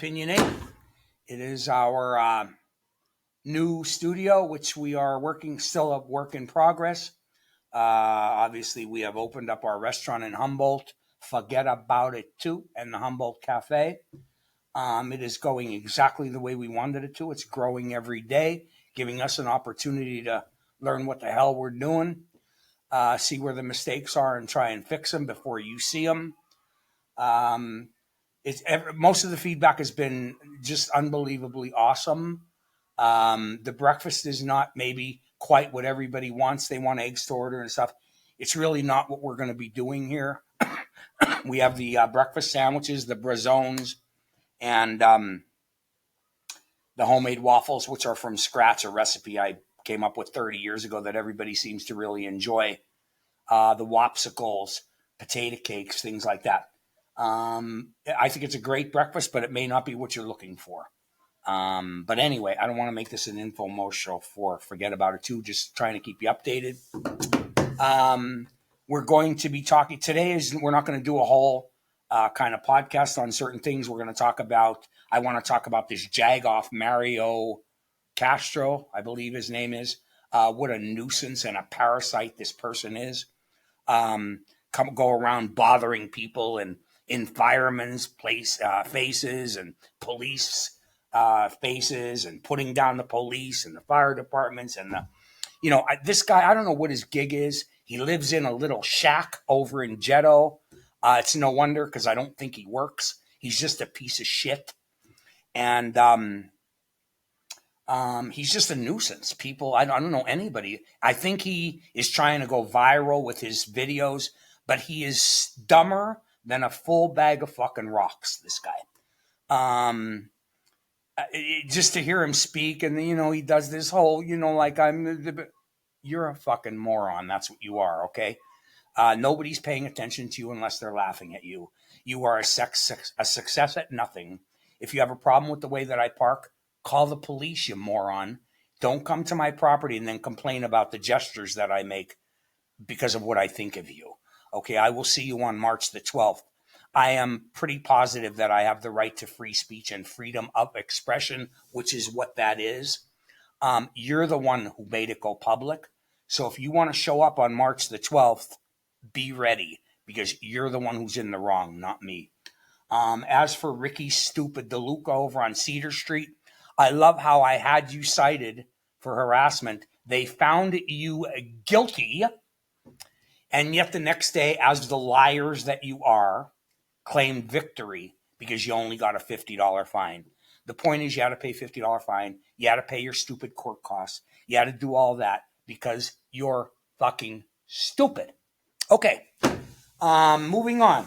Opinionate. It is our new studio, which we are still a work in progress. Obviously, we have opened up our restaurant in Humboldt, Fugetaboutit too, and the Humboldt Cafe. It is going exactly the way we wanted it to. It's growing every day, giving us an opportunity to learn what the hell we're doing, see where the mistakes are, and try and fix them before you see them. Most of the feedback has been just unbelievably awesome. The breakfast is not maybe quite what everybody wants. They want eggs to order and stuff. It's really not what we're going to be doing here. We have the breakfast sandwiches, the brazones, and the homemade waffles, which are from scratch, a recipe I came up with 30 years ago that everybody seems to really enjoy. The wopsicles, potato cakes, things like that. I think it's a great breakfast, but it may not be what you're looking for. But anyway, I don't want to make this an infomercial for Forget About It too. Just trying to keep you updated. We're going to be talking today. We're not going to do a whole kind of podcast on certain things. We're going to talk about. I want to talk about this jagoff Mario Castro, I believe his name is. What a nuisance and a parasite this person is. Go around bothering people and in firemen's faces and police faces and putting down the police and the fire departments and this guy. I don't know what his gig is. He lives in a little shack over in Jeddo. It's no wonder because I don't think he works. He's just a piece of shit, and he's just a nuisance. People, I don't know anybody. I think he is trying to go viral with his videos, but he is dumber than a full bag of fucking rocks, this guy. Just to hear him speak, and he does this whole, like you're a fucking moron. That's what you are, okay? Nobody's paying attention to you unless they're laughing at you. You are a success at nothing. If you have a problem with the way that I park, call the police, you moron. Don't come to my property and then complain about the gestures that I make because of what I think of you. Okay, I will see you on March the 12th. I am pretty positive that I have the right to free speech and freedom of expression, which is what that is. You're the one who made it go public. So if you want to show up on March the 12th, be ready because you're the one who's in the wrong, not me. As for Ricky Stupid DeLuca over on Cedar Street, I love how I had you cited for harassment. They found you guilty. And yet the next day, as the liars that you are, claimed victory because you only got a $50 fine. The point is you had to pay $50 fine. You had to pay your stupid court costs. You had to do all that because you're fucking stupid. Okay, moving on.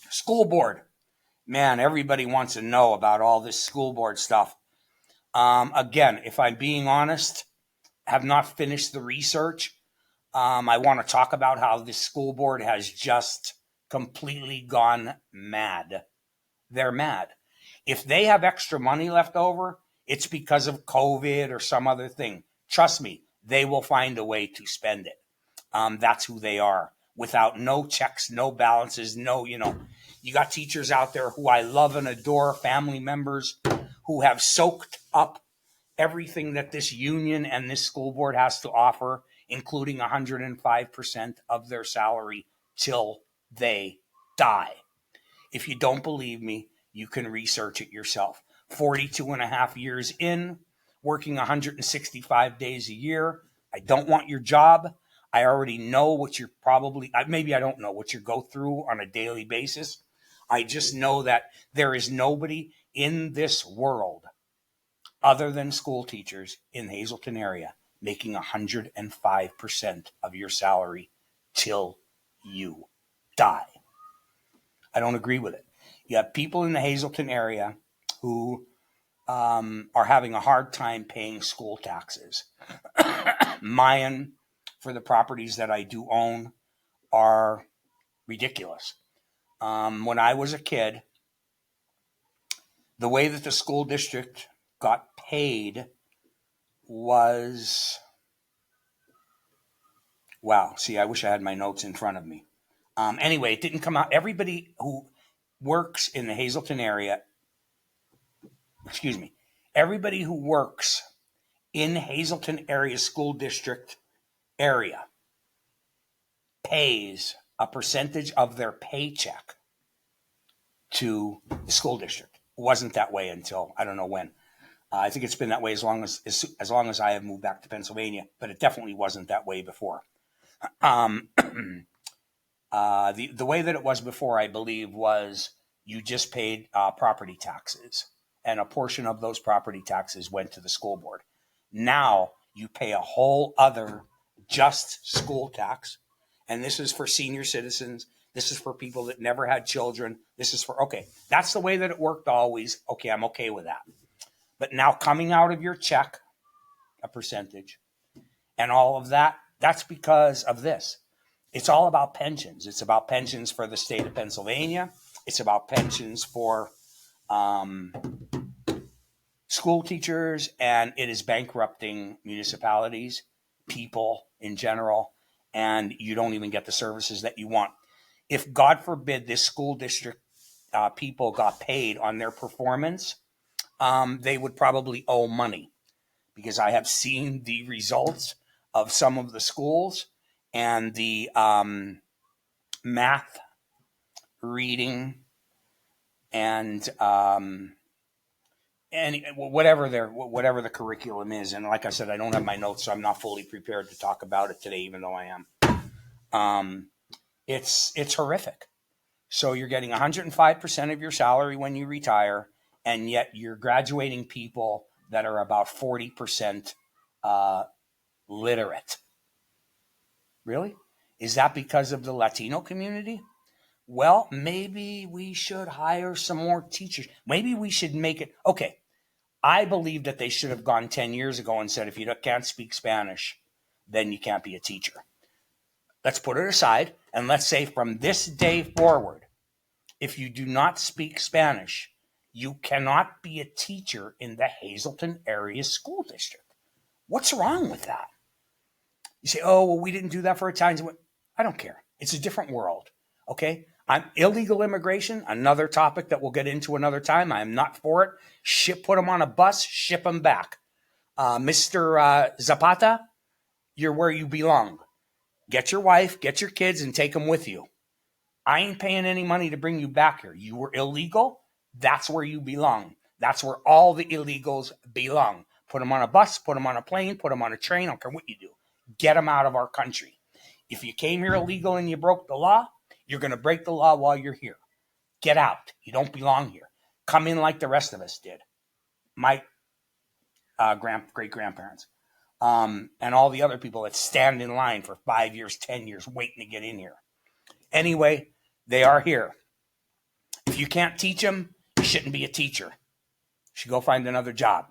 School board. Man, everybody wants to know about all this school board stuff. Again, if I'm being honest, have not finished the research. I want to talk about how this school board has just completely gone mad. They're mad. If they have extra money left over, it's because of COVID or some other thing. Trust me, they will find a way to spend it. That's who they are. Without no checks, no balances, you got teachers out there who I love and adore, family members who have soaked up everything that this union and this school board has to offer, including 105% of their salary till they die. If you don't believe me, you can research it yourself. 42 and a half years in, working 165 days a year. I don't want your job. I already know what you're maybe I don't know what you go through on a daily basis. I just know that there is nobody in this world other than school teachers in the Hazleton area making 105% of your salary till you die. I don't agree with it. You have people in the Hazleton area who are having a hard time paying school taxes. Mine, for the properties that I do own, are ridiculous. When I was a kid, the way that the school district got paid was, wow, see, I wish I had my notes in front of me. Anyway, it didn't come out. Everybody who works in the Hazleton area excuse me, everybody who works in Hazleton area school district area pays a percentage of their paycheck to the school district. It wasn't that way until I don't know when. I think it's been that way as long as I have moved back to Pennsylvania, but it definitely wasn't that way before. The way that it was before, I believe, was you just paid property taxes, and a portion of those property taxes went to the school board. Now you pay a whole other just school tax, and this is for senior citizens. This is for people that never had children. This is for, okay, that's the way that it worked always. Okay, I'm okay with that. But now coming out of your check, a percentage, and all of that, that's because of this. It's all about pensions. It's about pensions for the state of Pennsylvania. It's about pensions for school teachers, and it is bankrupting municipalities, people in general, and you don't even get the services that you want. If, God forbid, this school district people got paid on their performance, they would probably owe money, because I have seen the results of some of the schools and the math, reading, and whatever the curriculum is. And like I said, I don't have my notes, so I'm not fully prepared to talk about it today, even though I am. It's horrific. So you're getting 105% of your salary when you retire, and yet you're graduating people that are about 40% literate. Really? Is that because of the Latino community? Well, maybe we should hire some more teachers. Maybe we should make it, okay, I believe that they should have gone 10 years ago and said, if you can't speak Spanish, then you can't be a teacher. Let's put it aside, and let's say from this day forward, if you do not speak Spanish, you cannot be a teacher in the Hazleton area school district. What's wrong with that? You say, oh, well, we didn't do that for Italians. I don't care. It's a different world, okay? Illegal immigration, another topic that we'll get into another time. I am not for it. Put them on a bus, ship them back. Mr. Zapata, you're where you belong. Get your wife, get your kids, and take them with you. I ain't paying any money to bring you back here. You were illegal. That's where you belong. That's where all the illegals belong. Put them on a bus, put them on a plane, put them on a train. I don't care what you do. Get them out of our country. If you came here illegal and you broke the law, you're going to break the law while you're here. Get out. You don't belong here. Come in like the rest of us did. My great-grandparents. And all the other people that stand in line for 5 years, 10 years, waiting to get in here. Anyway, they are here. If you can't teach them, you shouldn't be a teacher. You should go find another job.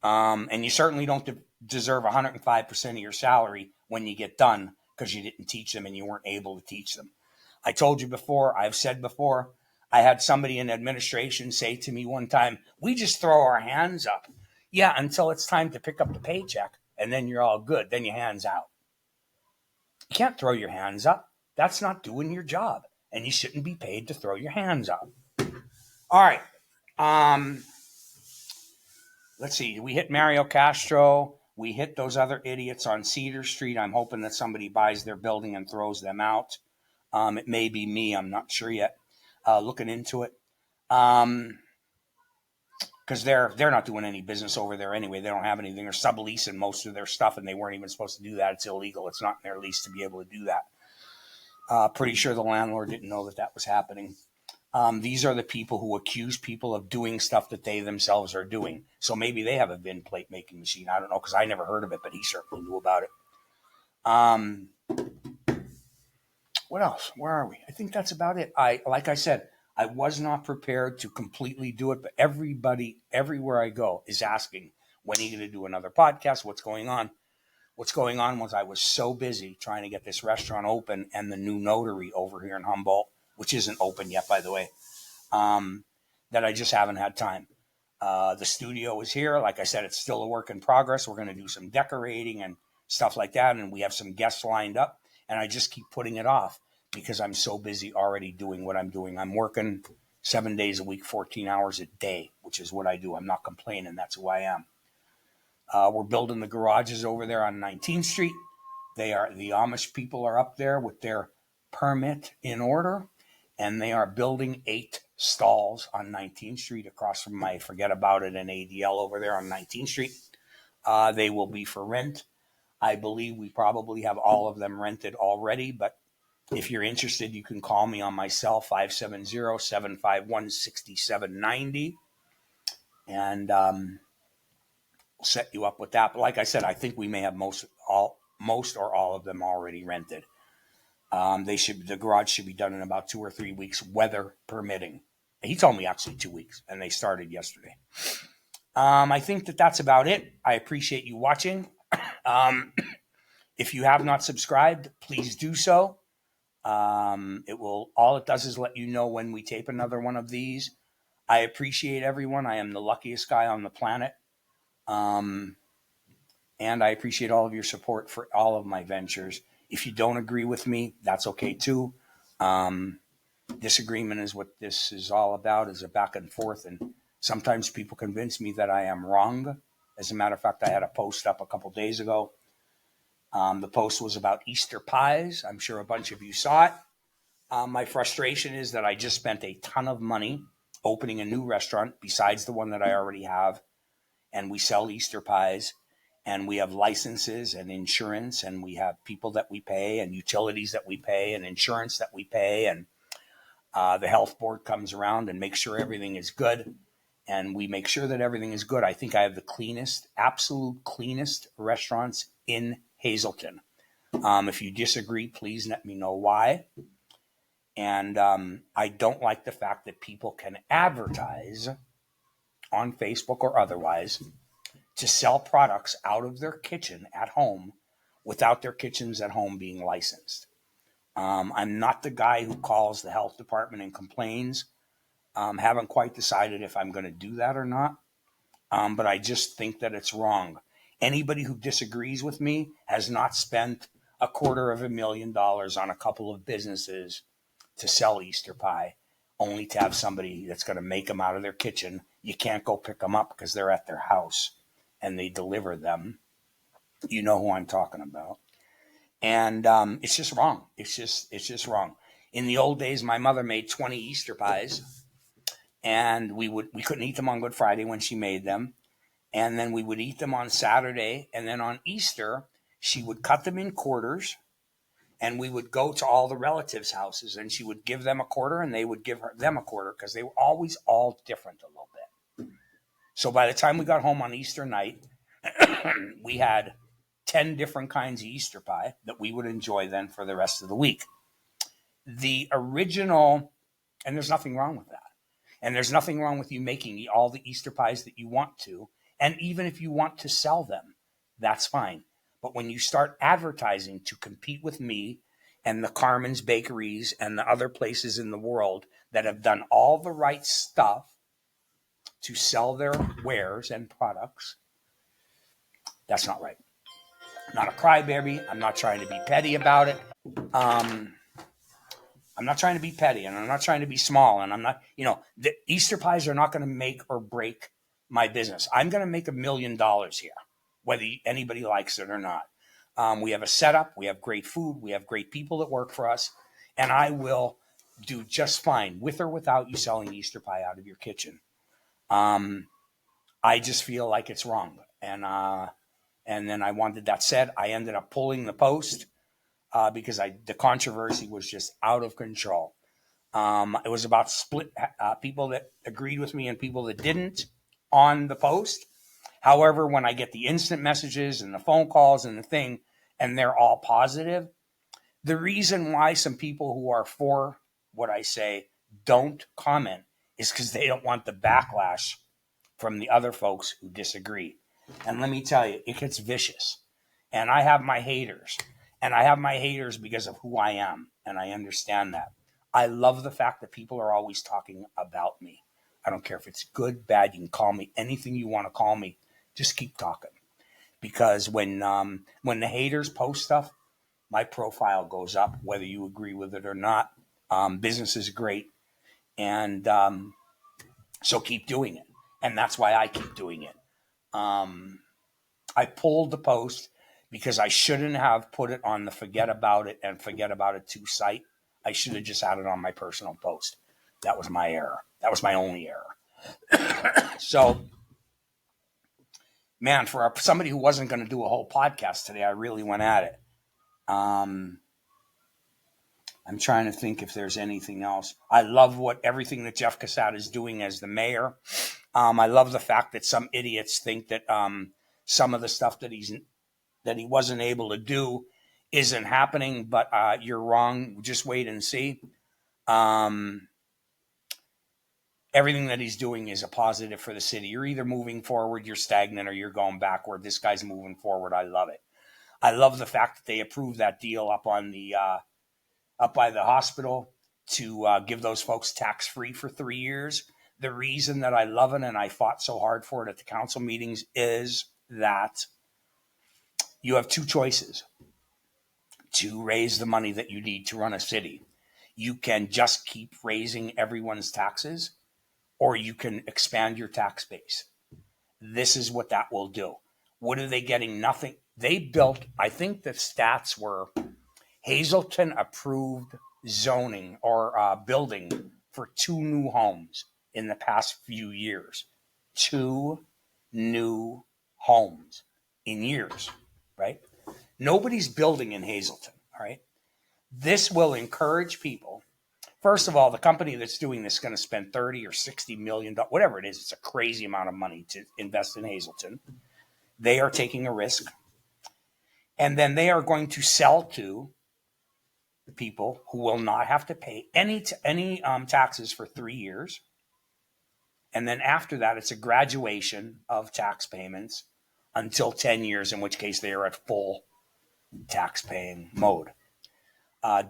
And you certainly don't deserve 105% of your salary when you get done because you didn't teach them and you weren't able to teach them. I told you before, I've said before, I had somebody in administration say to me one time, we just throw our hands up. Yeah, until it's time to pick up the paycheck, and then you're all good. Then your hands out. You can't throw your hands up. That's not doing your job, and you shouldn't be paid to throw your hands up. All right. Let's see. We hit Mario Castro. We hit those other idiots on Cedar Street. I'm hoping that somebody buys their building and throws them out. It may be me. I'm not sure yet. Looking into it. Because they're not doing any business over there anyway. They don't have anything. They're subleasing most of their stuff, and they weren't even supposed to do that. It's illegal. It's not in their lease to be able to do that. Pretty sure the landlord didn't know that was happening. These are the people who accuse people of doing stuff that they themselves are doing. So maybe they have a VIN plate making machine. I don't know, because I never heard of it, but he certainly knew about it. What else? Where are we? I think that's about it. Like I said, I was not prepared to completely do it, but everybody, everywhere I go, is asking, when are you going to do another podcast? What's going on? What's going on was I was so busy trying to get this restaurant open and the new notary over here in Humboldt, which isn't open yet, by the way, that I just haven't had time. The studio is here. Like I said, it's still a work in progress. We're going to do some decorating and stuff like that, and we have some guests lined up, and I just keep putting it off because I'm so busy already doing what I'm doing. I'm working 7 days a week, 14 hours a day, which is what I do. I'm not complaining. That's who I am. We're building the garages over there on 19th Street. The Amish people are up there with their permit in order, and they are building 8 stalls on 19th Street across from my Forget About It and ADL over there on 19th Street. They will be for rent. I believe we probably have all of them rented already, but if you're interested, you can call me on my cell, 570-751-6790, and we'll set you up with that. But like I said, I think we may have most or all of them already rented. The garage should be done in about 2 or 3 weeks, weather permitting. He told me actually 2 weeks, and they started yesterday. I think that's about it. I appreciate you watching. If you have not subscribed, please do so. All it does is let you know when we tape another one of these. I appreciate everyone. I am the luckiest guy on the planet. And I appreciate all of your support for all of my ventures. If you don't agree with me, that's okay too. Disagreement is what this is all about, is a back and forth. And sometimes people convince me that I am wrong. As a matter of fact, I had a post up a couple days ago. The post was about Easter pies. I'm sure a bunch of you saw it. My frustration is that I just spent a ton of money opening a new restaurant besides the one that I already have. And we sell Easter pies, and we have licenses and insurance, and we have people that we pay and utilities that we pay and insurance that we pay. And the health board comes around and makes sure everything is good. And we make sure that everything is good. I think I have the absolute cleanest restaurants in Hazleton. If you disagree, please let me know why. And I don't like the fact that people can advertise on Facebook or otherwise to sell products out of their kitchen at home without their kitchens at home being licensed. I'm not the guy who calls the health department and complains. Haven't quite decided if I'm going to do that or not. But I just think that it's wrong. Anybody who disagrees with me has not spent $250,000 on a couple of businesses to sell Easter pie, only to have somebody that's going to make them out of their kitchen. You can't go pick them up because they're at their house and they deliver them. You know who I'm talking about. And it's just wrong. It's just wrong. In the old days, my mother made 20 Easter pies, and we couldn't eat them on Good Friday when she made them. And then we would eat them on Saturday. And then on Easter, she would cut them in quarters, and we would go to all the relatives' houses, and she would give them a quarter, and they would give them a quarter, because they were always all different a little bit. So by the time we got home on Easter night, we had 10 different kinds of Easter pie that we would enjoy then for the rest of the week. The original, and there's nothing wrong with that. And there's nothing wrong with you making all the Easter pies that you want to. And even if you want to sell them, that's fine. But when you start advertising to compete with me and the Carmen's bakeries and the other places in the world that have done all the right stuff to sell their wares and products, that's not right. I'm not a crybaby. I'm not trying to be petty about it. I'm not trying to be petty, and I'm not trying to be small, and I'm not, the Easter pies are not going to make or break my business. I'm going to make $1 million here, whether anybody likes it or not. We have a setup. We have great food. We have great people that work for us, and I will do just fine with or without you selling Easter pie out of your kitchen. I just feel like it's wrong, and then I wanted that said. I ended up pulling the post because the controversy was just out of control. It was about split people that agreed with me and people that didn't on the post. However, when I get the instant messages and the phone calls and the thing, and they're all positive, the reason why some people who are for what I say don't comment is because they don't want the backlash from the other folks who disagree. And let me tell you, it gets vicious. And I have my haters. And I have my haters because of who I am. And I understand that. I love the fact that people are always talking about me. I don't care if it's good, bad. You can call me anything you want to call me. Just keep talking. Because when the haters post stuff, my profile goes up, whether you agree with it or not. Business is great. And so keep doing it. And that's why I keep doing it. I pulled the post because I shouldn't have put it on the Forget About It and Forget About It 2 site. I should have just had it on my personal post. That was my error. That was my only error. So, man, for somebody who wasn't going to do a whole podcast today, I really went at it. I'm trying to think if there's anything else. I love everything that Jeff Cassatt is doing as the mayor. I love the fact that some idiots think that some of the stuff that he wasn't able to do isn't happening, but you're wrong. Just wait and see. Everything that he's doing is a positive for the city. You're either moving forward, you're stagnant, or you're going backward. This guy's moving forward. I love it. I love the fact that they approved that deal up on the up by the hospital to give those folks tax-free for 3 years. The reason that I love it and I fought so hard for it at the council meetings is that you have two choices to raise the money that you need to run a city. You can just keep raising everyone's taxes, or you can expand your tax base. This is what that will do. What are they getting? Nothing. They built, I think the stats were, Hazleton approved zoning or building for 2 new homes in the past few years. 2 new homes in years, right? Nobody's building in Hazleton, all right? This will encourage people. First of all, the company that's doing this is going to spend $30 or $60 million, whatever it is. It's a crazy amount of money to invest in Hazleton. They are taking a risk. And then they are going to sell to the people who will not have to pay any taxes for 3 years. And then after that, it's a graduation of tax payments until 10 years, in which case they are at full tax paying mode.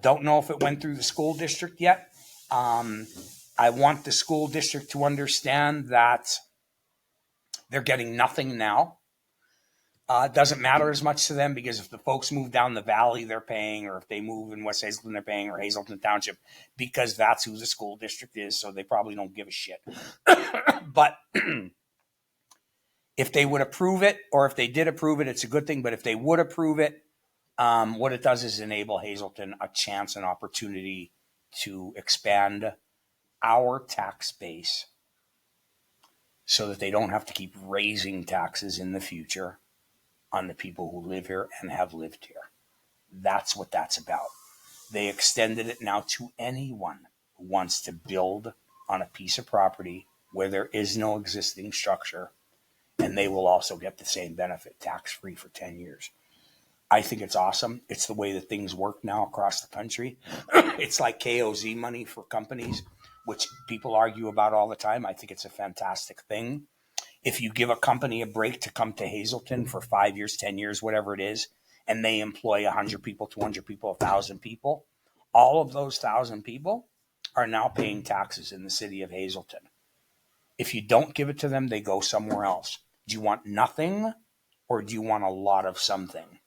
Don't know if it went through the school district yet. I want the school district to understand that they're getting nothing now. It doesn't matter as much to them because if the folks move down the valley, they're paying, or if they move in West Hazleton, they're paying, or Hazleton Township, because that's who the school district is. So they probably don't give a shit. But if they would approve it, or if they did approve it, it's a good thing. But if they would approve it, what it does is enable Hazleton a chance, an opportunity to expand our tax base so that they don't have to keep raising taxes in the future on the people who live here and have lived here. That's what that's about. They extended it now to anyone who wants to build on a piece of property where there is no existing structure, and they will also get the same benefit, tax-free for 10 years. I think it's awesome. It's the way that things work now across the country. It's like KOZ money for companies, which people argue about all the time. I think it's a fantastic thing. If you give a company a break to come to Hazleton for 5 years, 10 years, whatever it is, and they employ 100 people, 200 people, 1,000 people, all of those 1,000 people are now paying taxes in the city of Hazleton. If you don't give it to them, they go somewhere else. Do you want nothing, or do you want a lot of something?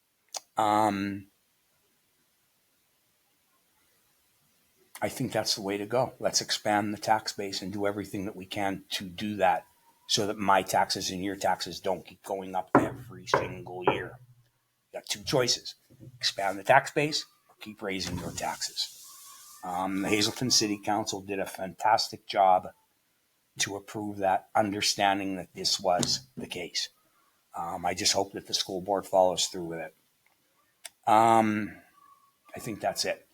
I think that's the way to go. Let's expand the tax base and do everything that we can to do that, so that my taxes and your taxes don't keep going up every single year. You got 2 choices: expand the tax base or keep raising your taxes. The Hazleton City Council did a fantastic job to approve that, understanding that this was the case. I just hope that the school board follows through with it. I think that's it,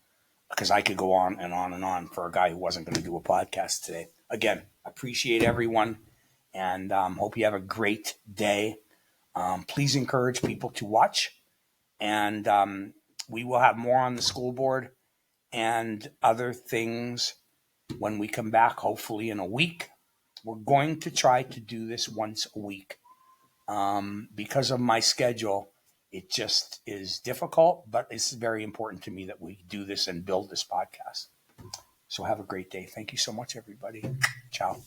because I could go on and on and on for a guy who wasn't going to do a podcast today. Again, appreciate everyone, and hope you have a great day. Please encourage people to watch, and we will have more on the school board and other things when we come back, hopefully in a week. We're going to try to do this once a week. Because of my schedule, it just is difficult, but it's very important to me that we do this and build this podcast. So have a great day. Thank you so much, everybody. Ciao.